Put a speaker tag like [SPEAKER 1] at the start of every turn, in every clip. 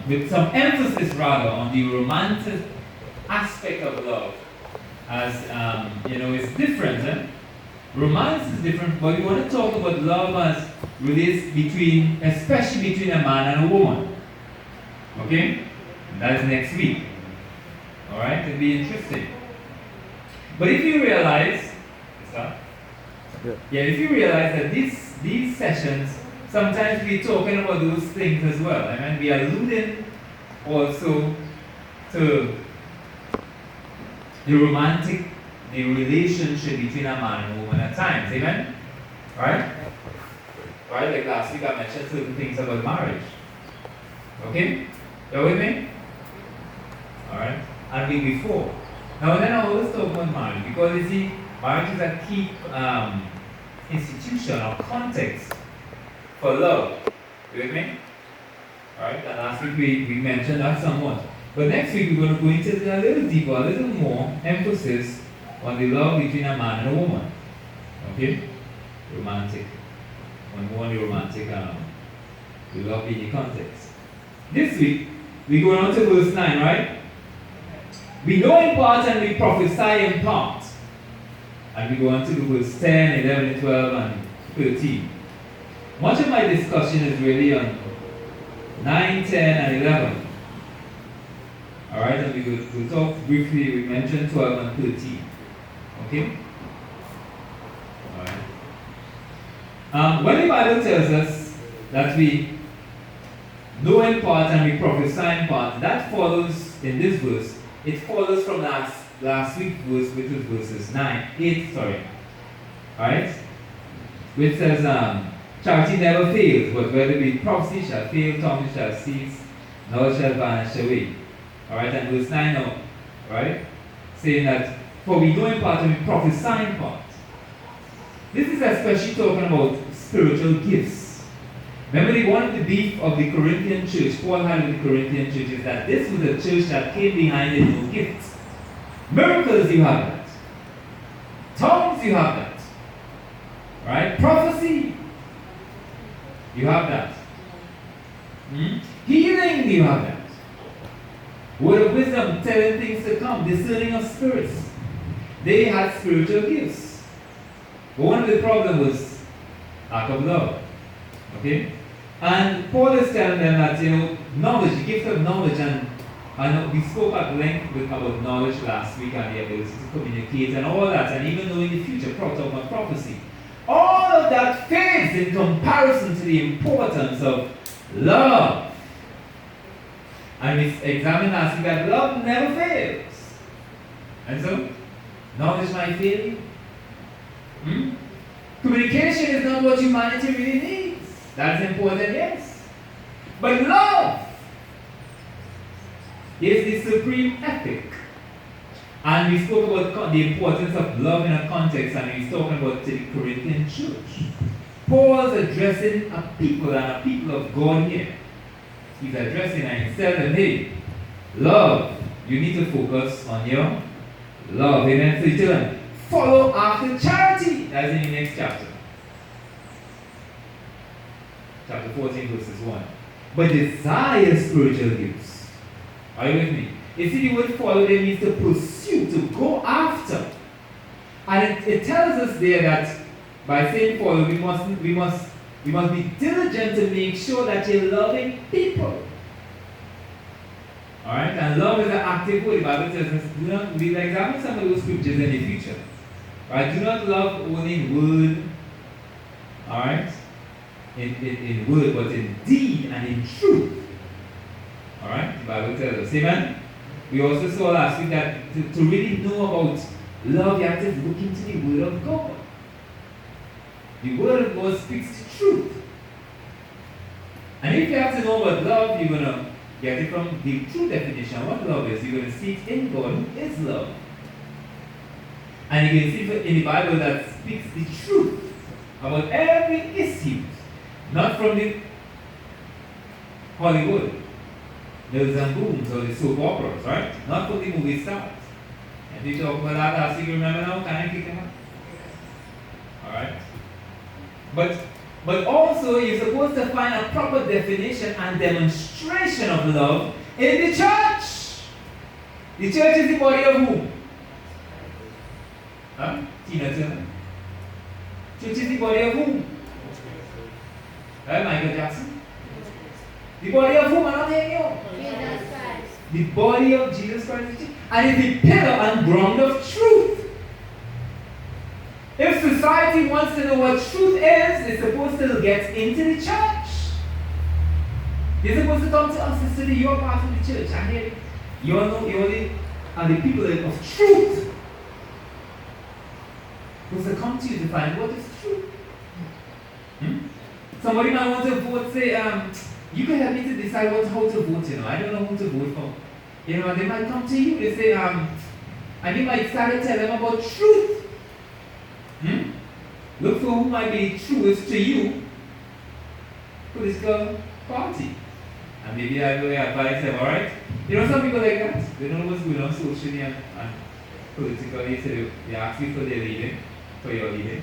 [SPEAKER 1] with some emphasis rather on the romantic aspect of love, as it's different. Romance is different, but we want to talk about love as relates between, especially between a man and a woman. Okay? That is next week. Alright? It'll be interesting. But if you realize, if you realize that these sessions, sometimes we're talking about those things as well. I mean, we are alluding also to the romantic, the relationship between a man and a woman at times. Amen? Right? Right? Like last week I mentioned certain things about marriage. Okay? You with me? Alright? And week before. Now then I always talk about marriage because you see, marriage is a key institution or context for love. You with me? Alright? And last week we mentioned that somewhat. But next week we're going to go into it a little deeper, a little more emphasis on the love between a man and a woman. Okay? Romantic. On the romantic, the love in the context. This week, we go on to verse 9, right? We know in part and we prophesy in part. And we go on to verse 10, 11, 12, and 13. Much of my discussion is really on 9, 10, and 11. Alright, and we'll talk briefly, we mentioned 12 and 13. Okay? Alright. When the Bible tells us that we know in part and we prophesy in part, that follows in this verse, it follows from last week's verse, which was verses 8, alright? Which says, charity never fails, but whether it be prophecy shall fail, tongue shall cease, knowledge shall vanish away. Alright, and verse 9 now, right? Saying that, for we know in part and we prophesy in part. This is especially talking about spiritual gifts. Remember, one of the beef of the Corinthian church, Paul had with the Corinthian church, is that this was a church that came behind it no gifts. Miracles, you have that. Tongues, you have that. Right? Prophecy, you have that. Healing, you have that. Word of wisdom, telling things to come, discerning of spirits. They had spiritual gifts. But one of the problems was lack of love. Okay? And Paul is telling them that, knowledge, the gift of knowledge, and we spoke at length about knowledge last week and the ability to communicate and all that, and even knowing the future, talking about prophecy. All of that fades in comparison to the importance of love. And we examined last week that love never fails. And so, knowledge might fail you. Communication is not what humanity really needs. That's important, yes. But love is the supreme ethic. And we spoke about the importance of love in a context, and he's talking about the Corinthian church. Paul's addressing a people and a people of God here. He's addressing and he's telling them, hey, love, you need to focus on your love. Amen. So he's telling them, follow after charity. That's in the next chapter. Chapter 14, verses 1. But desire spiritual gifts. Are you with me? You see, the word follow there means to pursue, to go after. And it tells us there that by saying follow, we must be diligent to make sure that you're loving people. Alright? And love is an active word. The Bible tells us, we'll examine some of those scriptures in the future. Right? Do not love only in word. Alright? In word, but in deed and in truth. Alright? The Bible tells us. Amen? We also saw last week that to really know about love, you have to look into the Word of God. The Word of God speaks the truth. And if you have to know about love, you're going to get it from the true definition of what love is. You're going to see it in God, who is love. And you can see it in the Bible that speaks the truth about every issue, not from the Hollywood, Mills and Booms, or the soap operas, right? Not from the movie stars. And we talked about that last week, remember now? Can I kick them up? Alright. But But also, you're supposed to find a proper definition and demonstration of love in the church. The church is the body of who? Huh? Tina Turner. Church is the body of who? Michael Jackson. The body of whom? I'm not hearing you. Jesus Christ. The body of Jesus Christ. And it's the pillar and ground of truth. If society wants to know what truth is, it's supposed to get into the church. They're supposed to come to us and say, you're part of the church. I hear you are the people of truth. Supposed to come to you to find what is truth. Somebody might want to vote, say, you can help me to decide how to vote, I don't know who to vote for. And they might come to you, they say, and you might start to tell them about truth. Look for who might be truest to you. Political party. And maybe I will advise them, alright? Some people like that. They don't know what's going on socially and politically, so they ask you for their leading, for your leading.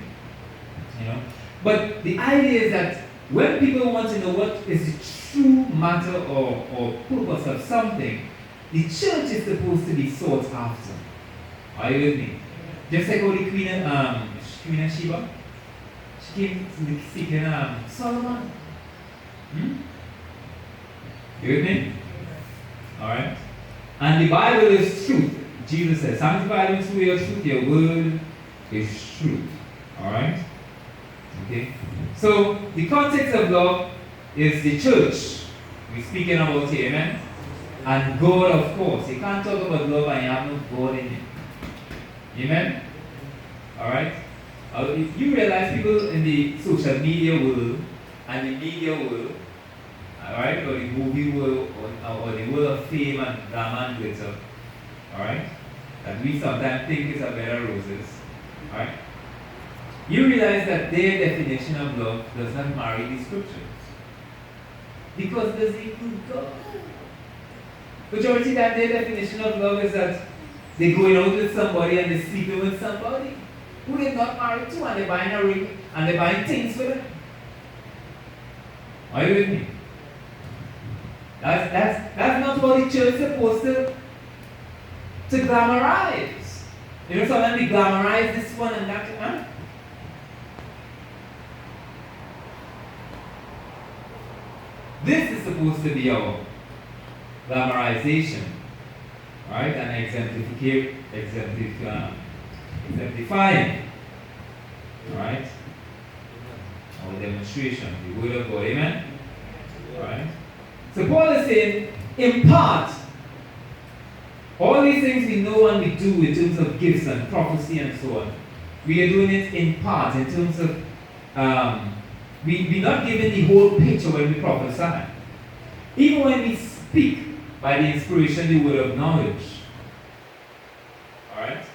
[SPEAKER 1] But the idea is that when people want to know what is the true matter or purpose of something, the church is supposed to be sought after. Are you with me? Just like how the Queen of Sheba, she came seeking Solomon. You with me? Alright? And the Bible is truth. Jesus says, sanctify them through your truth, your word is truth. Alright? Okay? So, the context of love is the church. We're speaking about here, amen? And God, of course. You can't talk about love and you have no God in it. Amen? Alright? If you realize people in the social media world and the media world, alright, or the movie world, or the world of fame and drama and glitter, alright, that we sometimes think is a bed of roses, alright, you realize that their definition of love does not marry the scriptures. Because it doesn't include God. Majority of that their definition of love is that they're going out with somebody and they're sleeping with somebody who they're not married to, and they're buying a ring and they're buying things for them. Are you with me? That's not what the church is supposed to glamorize. Sometimes we glamorize this one and that. Huh? This is supposed to be our glamorization, right? And exemplifying, right? Our demonstration, the word of God, amen? Right? So Paul is saying, impart all these things we know and we do in terms of gifts and prophecy and so on. We are doing it in part, in terms of we're not given the whole picture when we prophesy. Even when we speak by the inspiration, the word of knowledge. Alright?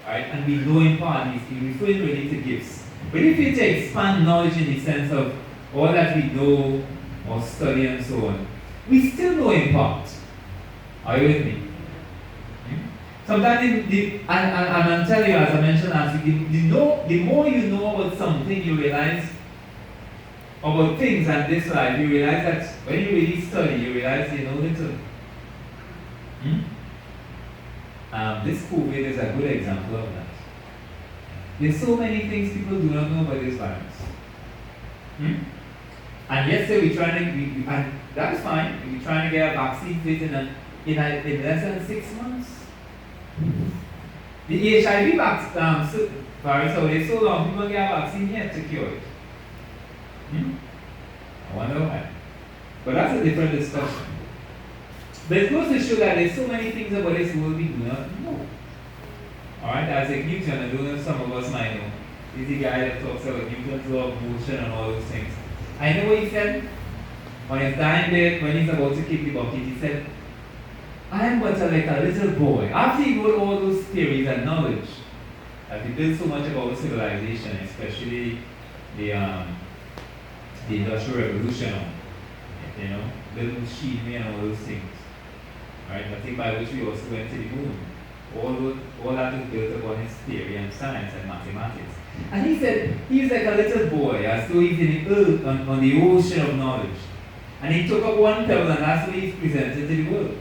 [SPEAKER 1] Alright? And we know in part, he's referring really to gifts. But if you to expand knowledge in the sense of all that we know or study and so on, we still know in part. Are you with me? Sometimes, and I'm telling you, as I mentioned last week, the more you know about something, you realize about things and this life, you realize that when you really study, you realize you know little. This COVID is a good example of that. There's so many things people do not know about this virus. And yesterday we're trying to, and that's fine, we're trying to get a vaccine fit in less than 6 months. The HIV virus is so long, people get a vaccine yet to cure it. I wonder why. But that's a different discussion. But it goes to show that there's so many things about this world we do not know. Alright, Isaac Newton, I don't know if some of us might know. He's the guy that talks about Newton's law of motion and all those things. I know what he said on his dying bed when he's about to kick the bucket. He said, I am but like a little boy. After he wrote all those theories and knowledge that he built so much about civilization, especially the Industrial Revolution, building machinery and all those things. Right? I think by which we also went to the moon. All that is built upon his theory and science and mathematics. And he said he's like a little boy, as though he's in the earth, on the ocean of knowledge. And he took up one pebble and that's what he's presented to the world.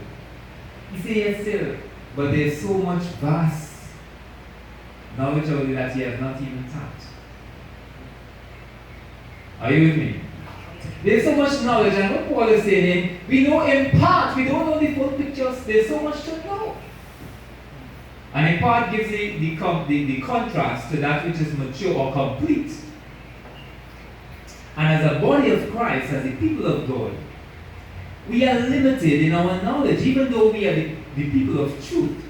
[SPEAKER 1] He said, yes, still, but there's so much vast knowledge out there that he has not even tapped. Are you with me? There's so much knowledge, and what Paul is saying, we know in part, we don't know the full picture, there's so much to know. And in part gives the contrast to that which is mature or complete. And as a body of Christ, as the people of God, we are limited in our knowledge, even though we are the people of truth.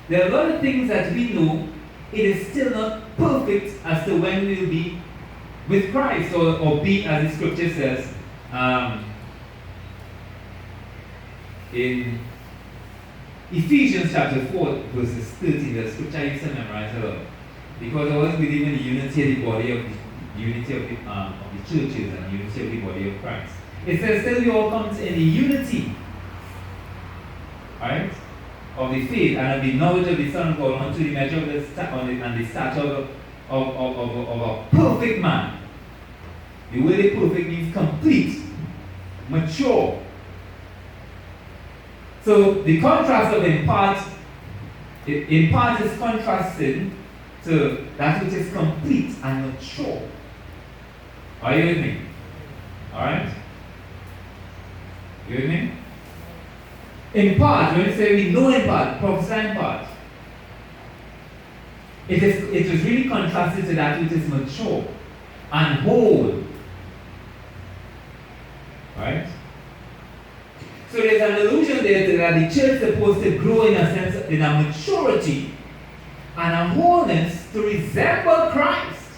[SPEAKER 1] There are a lot of things that we know, it is still not perfect as to when we will be with Christ, or be, as the scripture says, in Ephesians chapter 4, verses 13, the scripture I used to memorize a lot, because I was believing in the unity of the body of the unity of the churches and unity of the body of Christ. It says, till we all come in the unity, right, of the faith and of the knowledge of the Son of God, unto the measure of the stature of a perfect man. The word perfect means complete, mature. So the contrast of in part is contrasted to that which is complete and mature. Are you with me? Alright? You with me? In part, when you say we know in part, prophesy in part, it is really contrasted to that which is mature and whole. Right? So there's an allusion there that the church is supposed to grow in a sense, in a maturity and a wholeness to resemble Christ.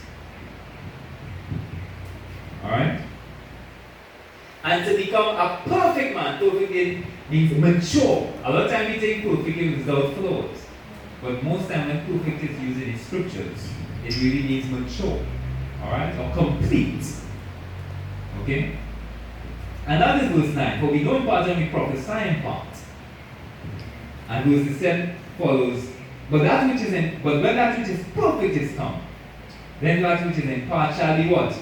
[SPEAKER 1] Alright? And to become a perfect man. Perfect means mature. A lot of times we think perfect is without flaws. But most time when perfect is used in the scriptures, it really means mature. Alright? Or complete. Okay? And that is verse 9. For we know in part and we prophesy in part. And verse 10 follows. But when that which is perfect is come, then that which is in part shall be what?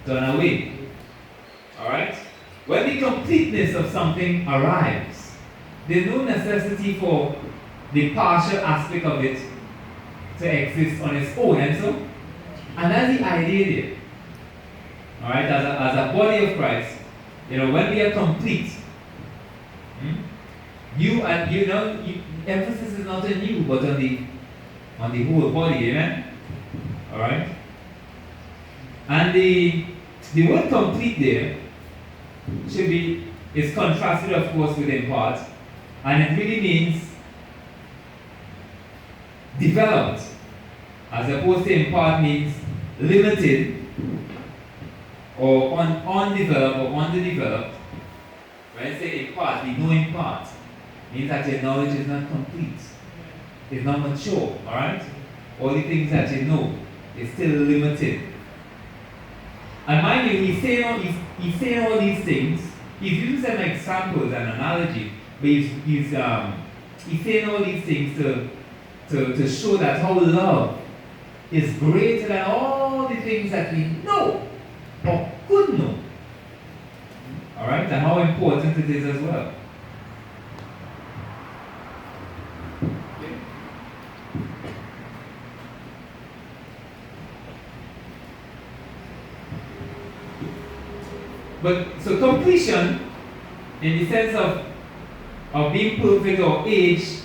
[SPEAKER 1] Done away. Alright? When the completeness of something arrives, there's no necessity for the partial aspect of it to exist on its own. And that's the idea there. Alright? As a body of Christ, when we are complete, emphasis is not on you, but on the whole body, amen? Alright? And the word complete there is contrasted, of course, with in part, and it really means developed, as opposed to in part means limited, or undeveloped or underdeveloped. When I say in part, we know in part, means that your knowledge is not complete. It's not mature, alright? All the things that you know is still limited. And mind you, he's saying all these things. He's using some examples and analogy, but he's saying all these things to show that how love is greater than all the things that we know or could know. Alright? And how important it is as well. Okay. But so completion, in the sense of being perfect or age,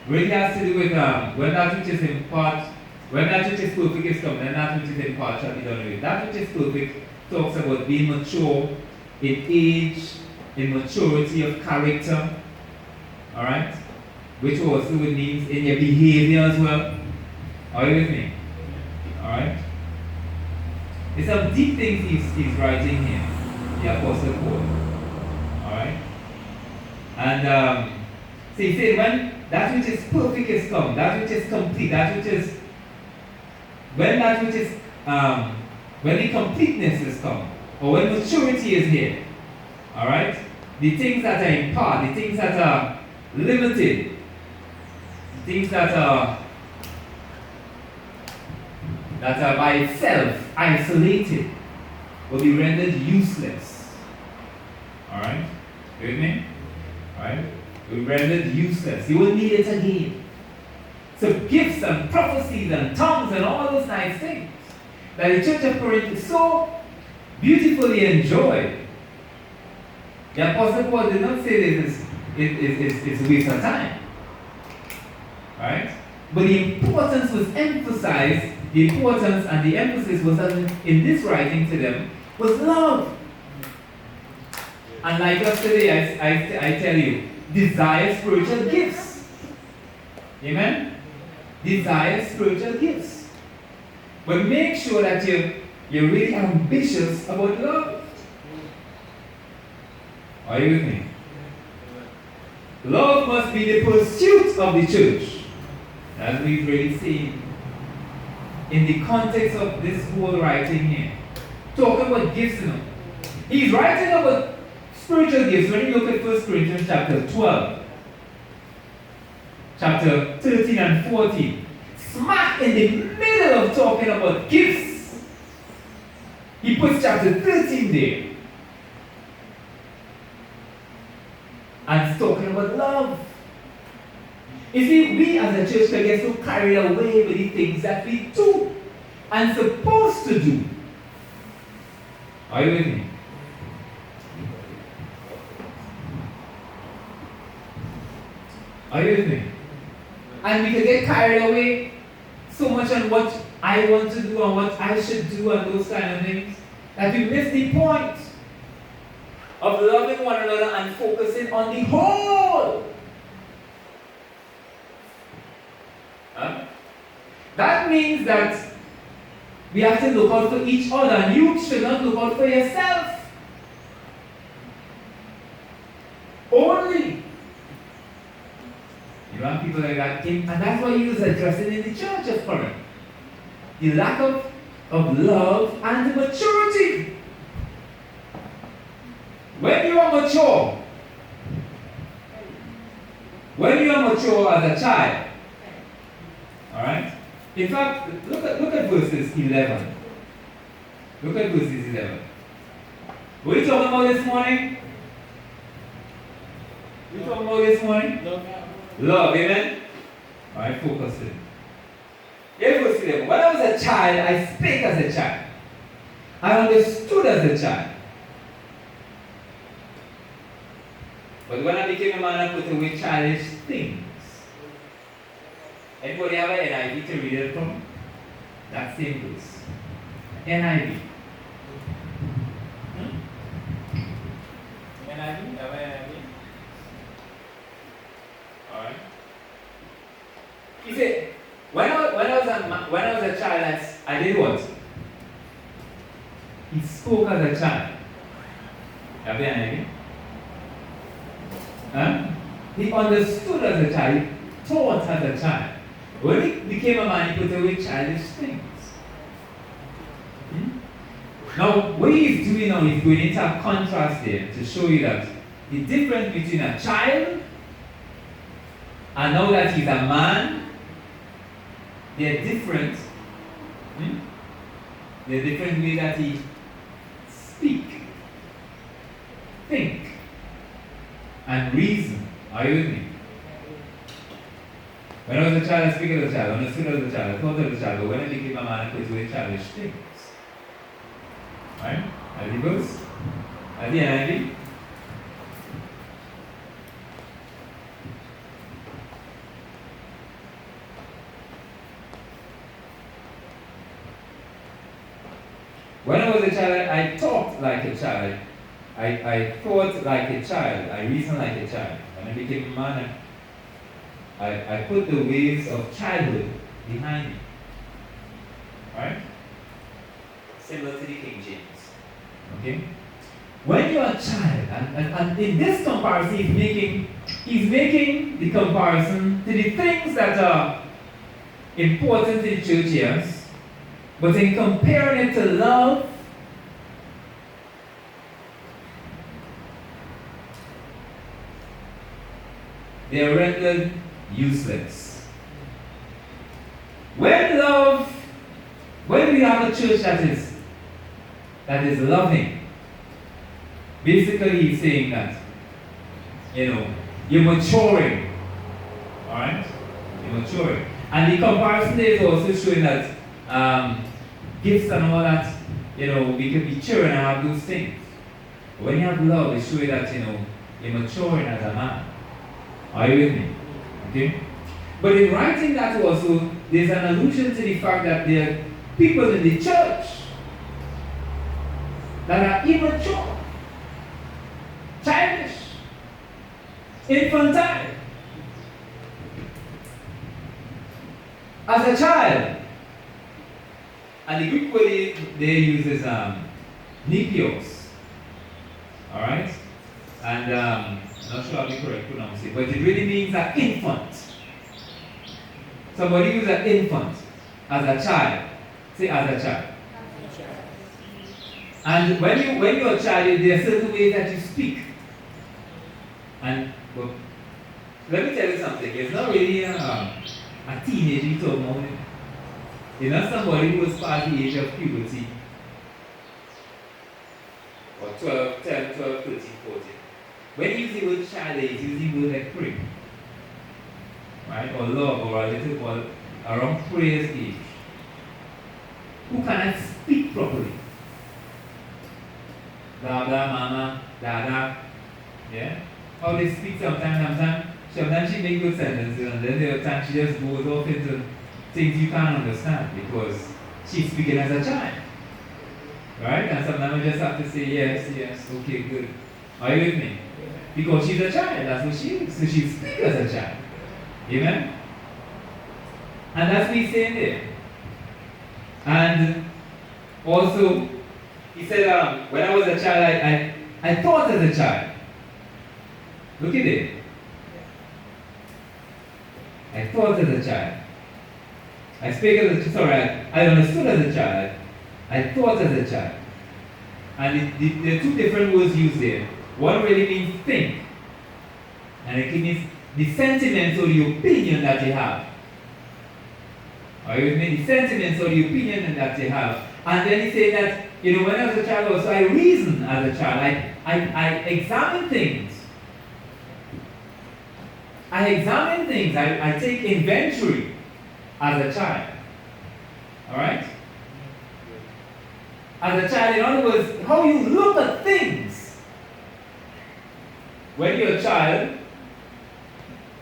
[SPEAKER 1] really has to do with when that which is in part, when that which is perfect is come, then that which is in part shall be done away. That which is perfect talks about being mature in age, in maturity of character, alright? Which also means in your behavior as well. Are you with me? Alright? There's some deep things he's writing here, the Apostle Paul. Alright? And so he said, when that which is perfect is come, that which is complete, when the completeness is come, or when maturity is here, alright? The things that are in part, the things that are limited, things that are by itself isolated, will be rendered useless. Alright? You with me? Alright? Will be rendered useless. You will need it again. So gifts and prophecies and tongues and all those nice things that the church of Corinth so beautifully enjoyed. The Apostle Paul did not say this is a waste of time. Right? But the importance was emphasized, the importance and the emphasis was in this writing to them was love. And like yesterday, I tell you, desire spiritual gifts. Amen? Desire spiritual gifts. But make sure that you're really ambitious about love. Are you with me? Love must be the pursuit of the church. As we've really seen in the context of this whole writing here. Talking about gifts, He's writing about spiritual gifts. When you look at 1 Corinthians chapter 12, chapter 13 and 14, smack in the middle of talking about gifts, he puts chapter 13 there. And it's talking about love. You see, we as a church can get so carried away with the things that we do and supposed to do. Are you with me? Are you with me? And we can get carried away so much on what I want to do and what I should do and those kind of things that we miss the point of loving one another and focusing on the whole. That means that we have to look out for each other, and you should not look out for yourself only. You want people like that, and that's what he was addressing in the church of Corinth. The lack of love and the maturity. When you are mature as a child, alright? In fact, look at verses 11. Look at verses 11. What are you talking about this morning? What are you talking about this morning? Love, amen? Alright, focus in. Here verse 11. When I was a child, I spake as a child. I understood as a child. But when I became a man, I put away childish things. Anybody have an NIV to read it from? That same verse. NIV. NIV? Have an NIV? Alright. He said, when I was a child, I did what? He spoke as a child. Have an NIV? He understood as a child, he thought as a child. When he became a man, he put away childish things. Now, what he's doing now, he's going into a contrast there to show you that the difference between a child and now that he's a man, they're different. They're different way that he speak, think, and reason. Are you with me? When I was a child, I speak as a child. When I stood as a child, I thought as a child. But when I became a man, I put away childish things. Right? Are the verse? Are the NIV? When I was a child, I talked like a child. I thought like a child. I reasoned like a child. When I became a man, I put the ways of childhood behind me. Right? Similar to the King James. Okay? When you're a child, and in this comparison, he's making the comparison to the things that are important to the church, yes, but in comparing it to love, they are rendered useless. When we have a church that is loving, basically he's saying that, you're maturing. Alright? You're maturing. And the comparison there is also showing that gifts and all that, we can be children and have those things. But when you have love, it's showing that, you're maturing as a man. Are you with me? Okay? But in writing that also, there's an allusion to the fact that there are people in the church that are immature, childish, infantile. As a child, and the Greek word they use is nepios. Alright? And I'm not sure I'll be correct pronouncing, but it really means an infant. Somebody who's an infant, as a child. Say as a child. And when you're a child, there are certain ways that you speak. And let me tell you something. It's not really a teenager you're talking about. You're not somebody who was past the age of puberty. Or 12, 10, 12, 13, 14. When you use the word child, you use the word like pray. Right? Or love, or a little boy around prayer's age. Who cannot speak properly. Blah, blah, mama, dada. Yeah? How they speak sometimes she makes good sentences, and then the other time she just goes off into things you can't understand because she's speaking as a child. Right? And sometimes you just have to say yes, yes, okay, good. Are you with me? Because she's a child, that's what she is. So she speaks as a child. Amen? And that's what he's saying there. And also, he said, when I was a child, I thought as a child. Look at it. I thought as a child. I spake as a child. I understood as a child. I thought as a child. And there are two different words used there. One really means think. And it means the sentiments or the opinion that you have. Or you mean the sentiments or the opinion that you have. And then he said that, when I was a child also, I reasoned as a child. I examine things. I examine things. I take inventory as a child. Alright? As a child, in other words, how you look at things. When you're a child,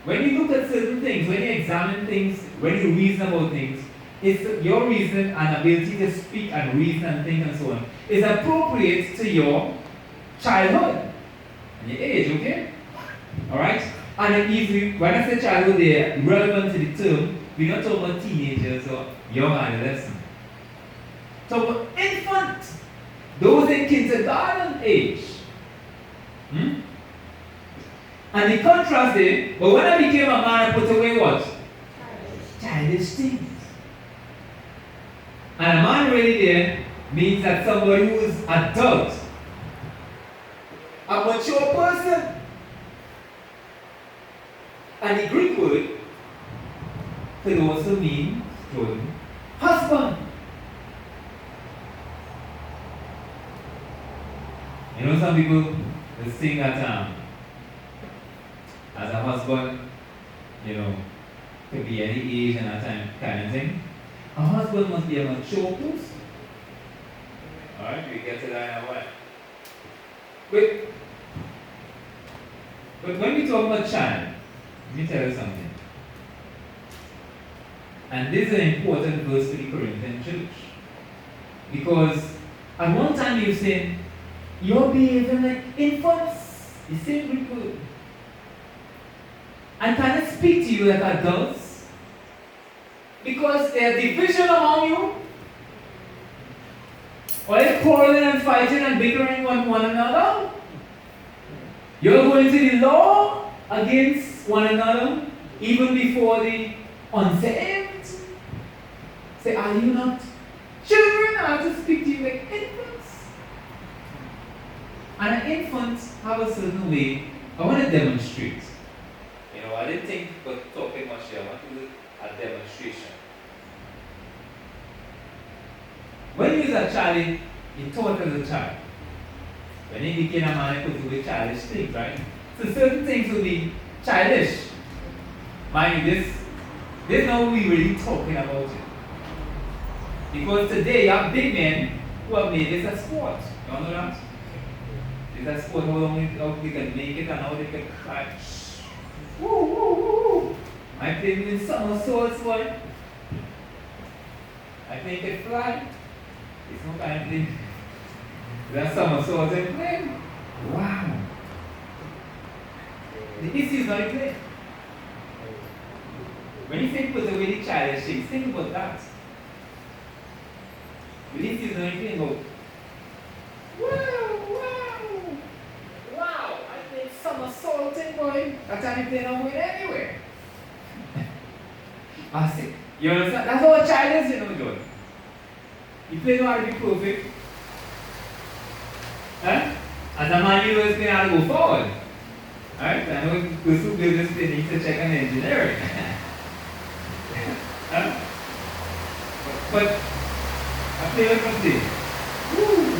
[SPEAKER 1] when you look at certain things, when you examine things, when you reason about things, it's your reason and ability to speak and reason and think and so on is appropriate to your childhood and your age, okay? Alright? And it is, when I say childhood, they're relevant to the term. We're not talking about teenagers or young adolescents. Talk about infant, those in kindergarten age. And the contrast there, but when I became a man, I put away what? Childish things. And a man really there means that somebody who is adult, a mature person. And the Greek word could also mean husband. Some people they think that as a husband, could be any age and that kind of thing. A husband must be a mature person. Alright, we get to that in a while. But when we talk about child, let me tell you something. And this is an important verse for the Corinthian church. Because at one time you said, you're behaving like infants. The same Greek word. And can I speak to you like adults? Because there's division among you. Or you're quarreling and fighting and bickering one another. You're going to the law against one another even before the unsaved. Say, are you not children? I have to speak to you like infants. And an infant have a certain way. I want to demonstrate. I didn't think but talking much here. I want to do a demonstration. When he was a child, he taught as a child. When he became a man, he could do childish things, right? So certain things will be childish. Mind you, this is not we really talking about it. Because today you have big men who have made this a sport. You all know that? It's a sport how long they can make it and how they can catch. Woo, woo, woo. I played with somersaults, boy. I think it fly. It's no kind of thing. That's somersaults and playing. Wow. The issue is not play. When you think about the really childish things, think about that. The issue is not playing about. Wow, I played somersaulting, boy. That's how you play no way anywhere. I see. You understand? That's how a child is, you know, John. You play no how to be perfect. Huh? As a man, you always play how to go forward. Alright? I know those who build this thing need to check on engineering. Huh? But I play like something. Woo!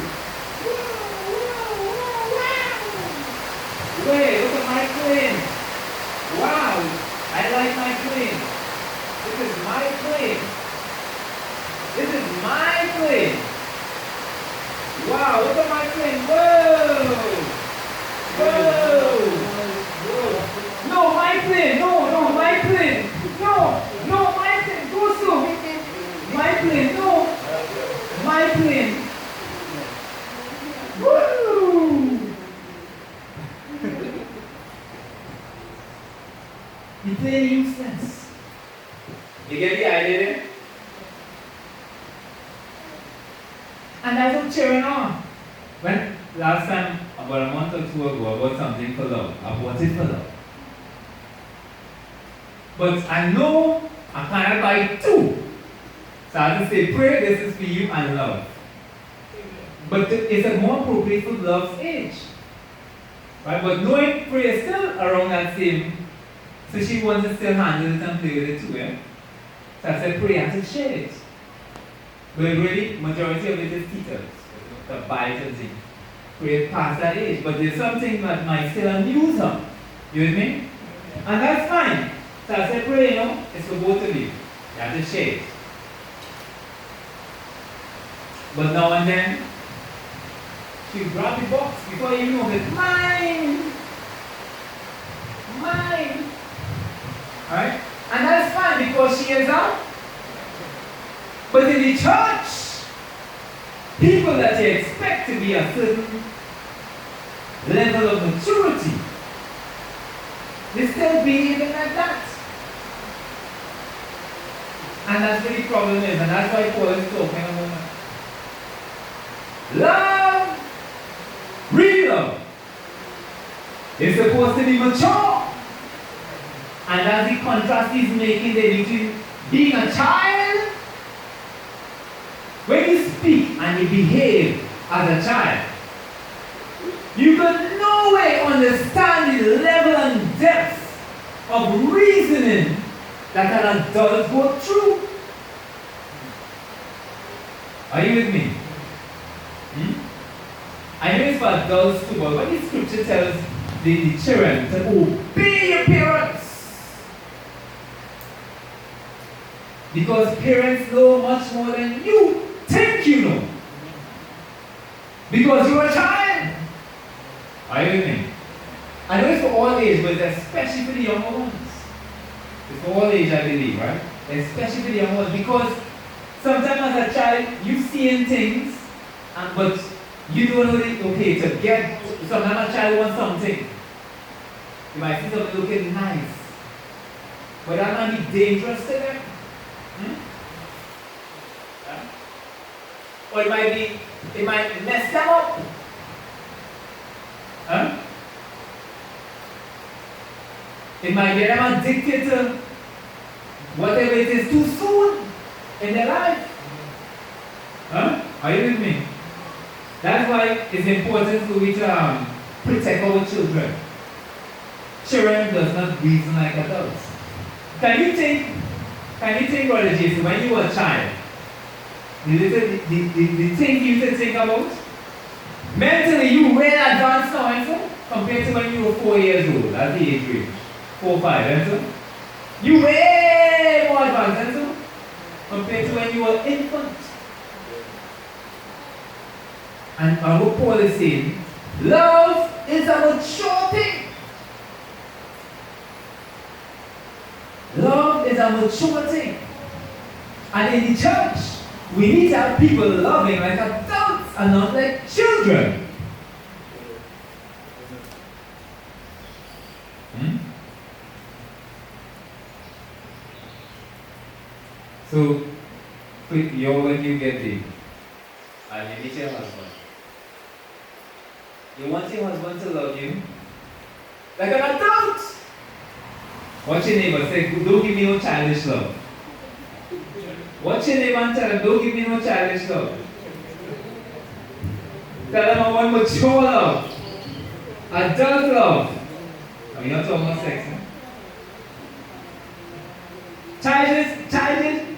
[SPEAKER 1] Wait, look at my plane. Wow, I like my plane. This is my plane. This is my plane. Wow, look at my plane. Whoa! Whoa! No, my plane. No, my plane. No, my plane. Go slow. My plane. No. My plane. Woo! You play useless. You get the idea there? And that's what cheering on. When last time, about a month or two ago, I bought something for love. I bought it for love. But I know I can't buy two. So I have to say, pray, this is for you and love. But it's a more appropriate for love's age. Right? But knowing prayer is still around that same. So she wants to still handle it and play with it too, yeah? So I said, pray and to share it. But really, majority of it is teachers, the Bible and things. Pray past that age. But there's something that might still amuse her. You with me? And that's fine. So I said, pray, you know, it's for both of you. You have to share it. But now and then, she grabbed the box before you know it. Mine! Alright? And that's fine because she is out. But in the church, people that you expect to be a certain level of maturity, they still behaving like that. And that's where the problem is, and that's why Paul is talking about love, real love, is supposed to be mature. And as the contrast he's making there between being a child, when you speak and you behave as a child, you can no way understand the level and depth of reasoning that an adult go through. Are you with me? I know it's for adults too, but when the scripture tells the children to obey your parents, because parents know much more than you think you know. Because you're a child. Are you with me? I know it's for all age, but especially for the younger ones. It's for all age, I believe, right? Especially for the younger ones. Because sometimes as a child, you've seen things, but you don't know it, okay, to get, sometimes a child wants something. You might see something looking nice. But that might be dangerous to them. Or it might mess them up. It might get them addicted to whatever it is too soon in their life. Are you with me? That's why it's important for we to protect our children. Children does not reason like adults. Can you think, Brother Jason, when you were a child, the things you used to think about? Mentally, you way advanced now, and so, compared to when you were 4 years old, at the age range. 4, 5, and so. You way more advanced, and so, compared to when you were infant. And what Paul is saying, love is a mature thing. Love is a mature thing. And in the church, we need to have people loving like adults and not like children. So, when you get big, and you meet your husband, you want your husband to love you like an adult. Watch your neighbor, say, don't give me no childish love. Watch your neighbor and tell him, don't give me no childish love. Tell him I want mature love. Adult love. I mean, not talking about sex, huh?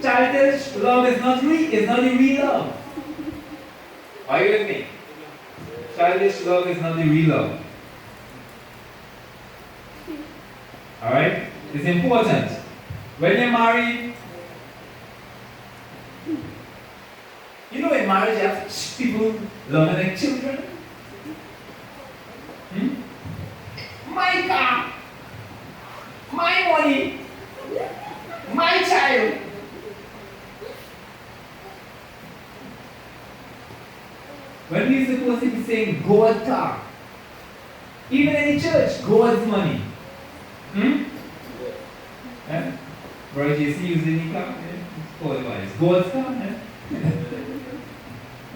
[SPEAKER 1] Childish love is not the real love. Are you with me? Childish love is not the real love. Alright? It's important. When you're married, you know in marriage you have people loving like children. My car, my money, my child. When we're supposed to be saying God's car, even in the church, God's money. Yeah? Brother JC using the car? Yeah? It's qualified. It's God's car? Yeah?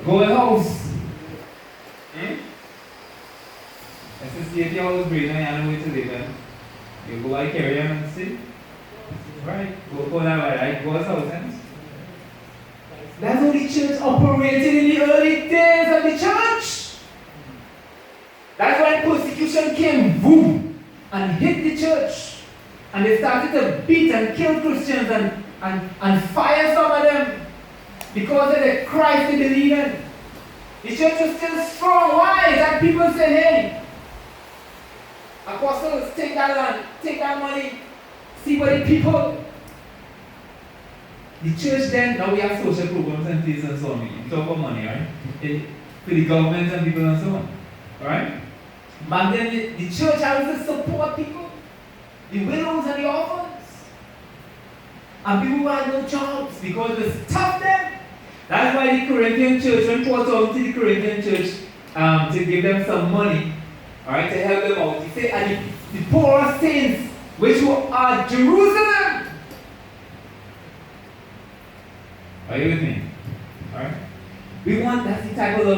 [SPEAKER 1] God's house. Let's just see if your house breathing and you know where to live in. You go by carry him and see. Right? Go that way, right? God's house. Eh? That's how the church operated in the early days of the church. That's when persecution came, boom, and hit the church. And they started to beat and kill Christians and fire some of them because of the Christ they believe in. The church was still strong. Why? That people said, hey, apostles, take that land, take that money, see what the people. The church then, now we have social programs and things and so on. We talk about money, right? For the government and people and so on. Alright? Back then, the church has to support people, the widows and the orphans, and people who had no jobs because it was tough then. That's why the Corinthian church, when Paul talked to the Corinthian church to give them some money, alright, to help them out, he said, and the poor saints, which were at Jerusalem. Are you with me? Alright? We want, that's the type of love